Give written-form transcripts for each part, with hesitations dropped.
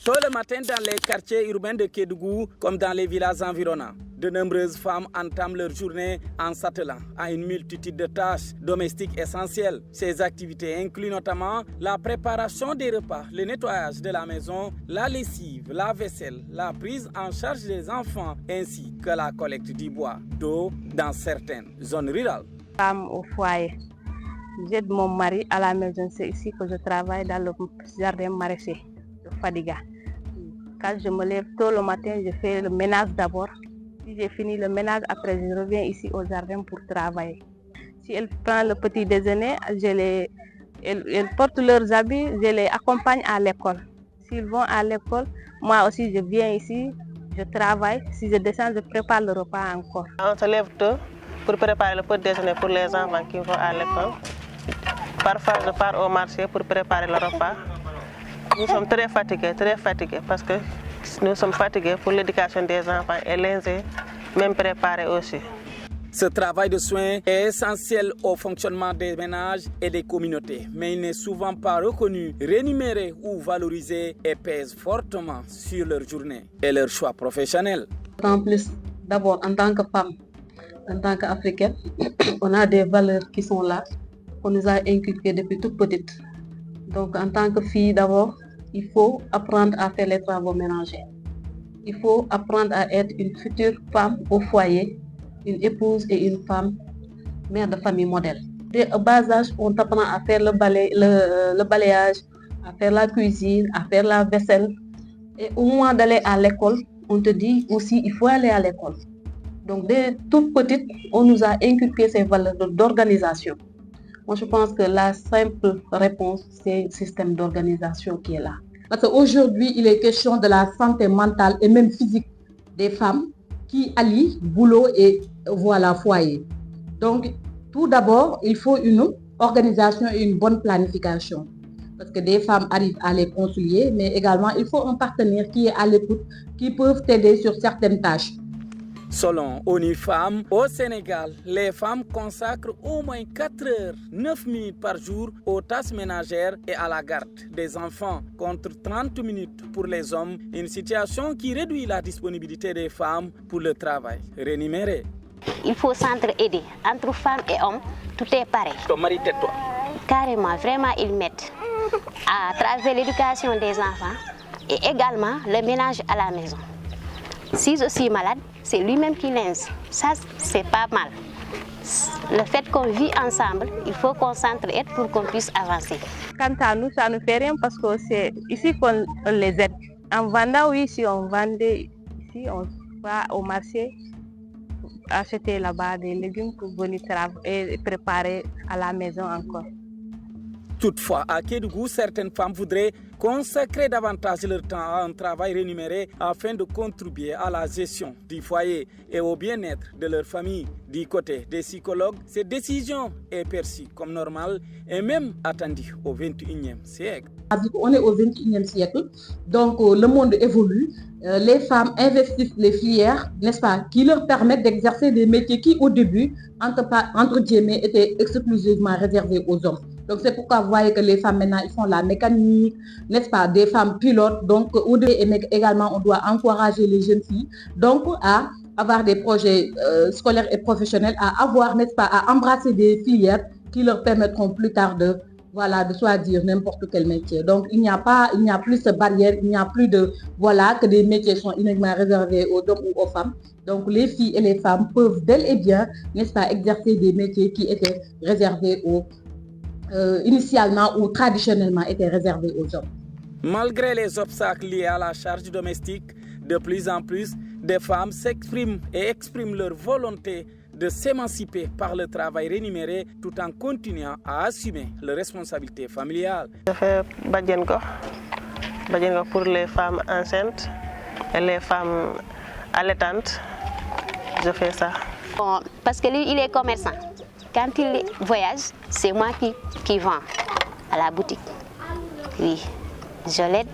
Tôt le matin, dans les quartiers urbains de Kédougou, comme dans les villages environnants, de nombreuses femmes entament leur journée en s'attelant à une multitude de tâches domestiques essentielles. Ces activités incluent notamment la préparation des repas, le nettoyage de la maison, la lessive, la vaisselle, la prise en charge des enfants ainsi que la collecte du bois d'eau dans certaines zones rurales. Femme au foyer. J'aide mon mari à la maison. C'est ici que je travaille dans le jardin maraîcher de Fadiga. Quand je me lève tôt le matin, je fais le ménage d'abord. Si j'ai fini le ménage, après je reviens ici au jardin pour travailler. Si elle prend le petit déjeuner, elles portent leurs habits, je les accompagne à l'école. S'ils vont à l'école, moi aussi je viens ici, je travaille. Si je descends, je prépare le repas encore. On se lève tôt pour préparer le petit déjeuner pour les enfants qui vont à l'école. Parfois, je pars au marché pour préparer le repas. Nous sommes très fatigués parce que nous sommes fatigués pour l'éducation des enfants et les même préparés aussi. Ce travail de soins est essentiel au fonctionnement des ménages et des communautés, mais il n'est souvent pas reconnu, rémunéré ou valorisé et pèse fortement sur leur journée et leur choix professionnel. En plus, d'abord en tant que femme, en tant qu'Africaine, on a des valeurs qui sont là, qu'on nous a inculquées depuis toute petite. Donc en tant que fille d'abord, il faut apprendre à faire les travaux ménagers. Il faut apprendre à être une future femme au foyer, une épouse et une femme, mère de famille modèle. Dès au bas âge, on t'apprend à faire le balayage, à faire la cuisine, à faire la vaisselle. Et au moment d'aller à l'école, on te dit aussi il faut aller à l'école. Donc dès toute petite, on nous a inculqué ces valeurs d'organisation. Moi, je pense que la simple réponse, c'est le système d'organisation qui est là. Parce qu'aujourd'hui, il est question de la santé mentale et même physique des femmes qui allient boulot et foyer. Donc, tout d'abord, il faut une organisation et une bonne planification. Parce que des femmes arrivent à les concilier, mais également, il faut un partenaire qui est à l'écoute, qui peut t'aider sur certaines tâches. Selon ONU Femmes, au Sénégal, les femmes consacrent au moins 4 heures, 9 minutes par jour aux tâches ménagères et à la garde des enfants, contre 30 minutes pour les hommes, une situation qui réduit la disponibilité des femmes pour le travail rémunéré. Il faut s'entraider entre femmes et hommes, tout est pareil. Ton mari, tais-toi. Carrément, vraiment, ils mettent à travers l'éducation des enfants et également le ménage à la maison. Si je suis malade, c'est lui-même qui linge. Ça, c'est pas mal. Le fait qu'on vit ensemble, il faut qu'on s'entraide pour qu'on puisse avancer. Quant à nous, ça ne fait rien parce que c'est ici qu'on les aide. En vendant, oui, si on vendait ici, on va au marché acheter là-bas des légumes pour venir travailler et préparer à la maison encore. Toutefois, à Kédougou, certaines femmes voudraient consacrer davantage leur temps à un travail rémunéré afin de contribuer à la gestion du foyer et au bien-être de leur famille. Du côté des psychologues, cette décision est perçue comme normale et même attendue au XXIe siècle. On est au XXIe siècle, donc le monde évolue. Les femmes investissent les filières, n'est-ce pas, qui leur permettent d'exercer des métiers qui, au début, entre guillemets, étaient exclusivement réservés aux hommes. Donc c'est pourquoi vous voyez que les femmes maintenant, ils font la mécanique, n'est-ce pas, des femmes pilotes. Donc également, on doit encourager les jeunes filles donc à avoir des projets scolaires et professionnels, à avoir, n'est-ce pas, à embrasser des filières qui leur permettront plus tard de choisir n'importe quel métier. Donc il n'y a plus de barrière, il n'y a plus de, que des métiers sont uniquement réservés aux hommes ou aux femmes. Donc les filles et les femmes peuvent bel et bien, n'est-ce pas, exercer des métiers qui étaient réservés initialement ou traditionnellement étaient réservés aux hommes. Malgré les obstacles liés à la charge domestique, de plus en plus de femmes s'expriment et expriment leur volonté de s'émanciper par le travail rémunéré tout en continuant à assumer leurs responsabilités familiales. Je fais Badjenko pour les femmes enceintes et les femmes allaitantes. Je fais ça. Bon, parce que lui, il est commerçant. Quand il voyage, c'est moi qui vends à la boutique. Oui, je l'aide.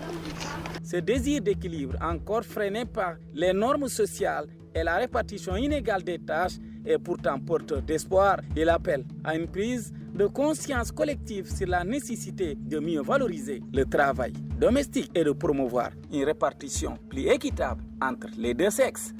Ce désir d'équilibre, encore freiné par les normes sociales, et la répartition inégale des tâches est pourtant porteur d'espoir. Il appelle à une prise de conscience collective sur la nécessité de mieux valoriser le travail domestique et de promouvoir une répartition plus équitable entre les deux sexes.